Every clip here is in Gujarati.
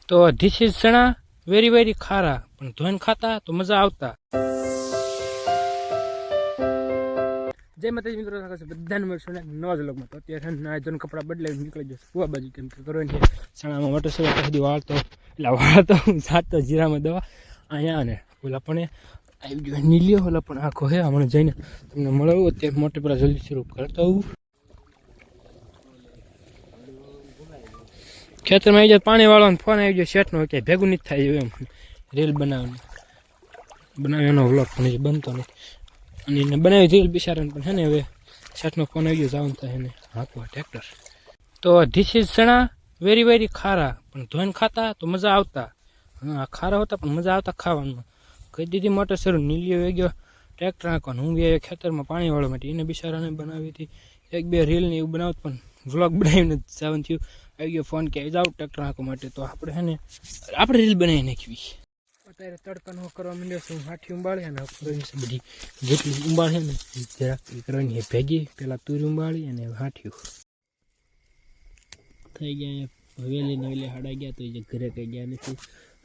તો ધીસ ઇઝ ચણા વેરી વેરી ખારા, પણ ધોઈને ખાતા તો મજા આવતા. જય માતાજી મિત્રો, બધાને મળશું નવા વ્લોગમાં. તો અત્યારે ના જોઈને કપડાં બદલાવી નીકળી જશે કુવા બાજુ, કેમ કે કરવાની છે ચણામાં મોટર સેવા સુધી વાળતો એટલે વાળતો સાતો જીરામાં દવા અહીંયા ને ઓલા પણ આવી ગયો નીલ્યો, ઓલા પણ આખો હે હમણાં જઈને તમને મળવું. અત્યારે મોટે પેલા જલ્દી શરૂ કરતો હોઉં. ખેતરમાં આવી જાય પાણી વાળવાનો ફોન આવી ગયો શેઠનો, કે ભેગું નથી થાય એમ રીલ બનાવવાનો વ્લોગ પણ હજી બનતો નથી. અને એને બનાવી રીલ બિચારાને પણ છે ને હવે શેઠનો ફોન આવી ગયો જવાનું થાય એને હાંકવા ટ્રેક્ટર. તો ધીસ ઇઝ ચણા વેરી વેરી ખારા, પણ ધોઈને ખાતા તો મજા આવતા. હા ખારા હોતા પણ મજા આવતા ખાવામાં. કહી દીધી મોટર શરૂ નીલિયો વહી ગયો ટ્રેક્ટર હાંકવાનું. હું બી ખેતરમાં પાણી વાળવા માટે એને બિચારાને બનાવી હતી એક બે રીલ ને એવું બનાવત, પણ વ્લોગ બનાવીને જવાનું થયું. આવી ગયો ફોન કે જાવ ટ્રેક્ટર હાંકવા માટે, તો આપણે છે ને આપણે રીલ બનાવી નાખવી. અત્યારે તડકાનો કરવા માંડ્યો છે. હાથી ઉંબાળી અને કરવાની છે બધી જેટલી ઉંબાળે ને જરાક કરવાની છે ભેગી. પેલા તુરી ઉંબાળી અને હાથીઓ થઈ ગયા. હવેલી નવેલી હાડા ગયા તો એ ઘરે કઈ ગયા નથી.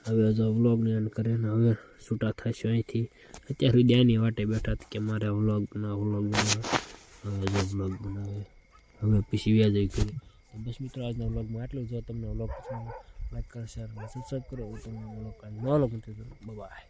હવે જો વ્લોગ ને એન્ડ કરે ને હવે છૂટા થશે અહીંથી. અત્યાર સુધી આની વાટે બેઠા કે મારે વ્લોગ બનાવે. હવે જો વ્લોગ બનાવે હવે પછી વ્યાજ આવી કરે. બસ મિત્રો આજના વ્લોગમાં આટલું. જો તમને વ્લોગ પસંદ લાઈક કરો, શેર અને સબસ્ક્રાઈબ કરો. તમને વ્લોગ નવા વ્લોગ બાય.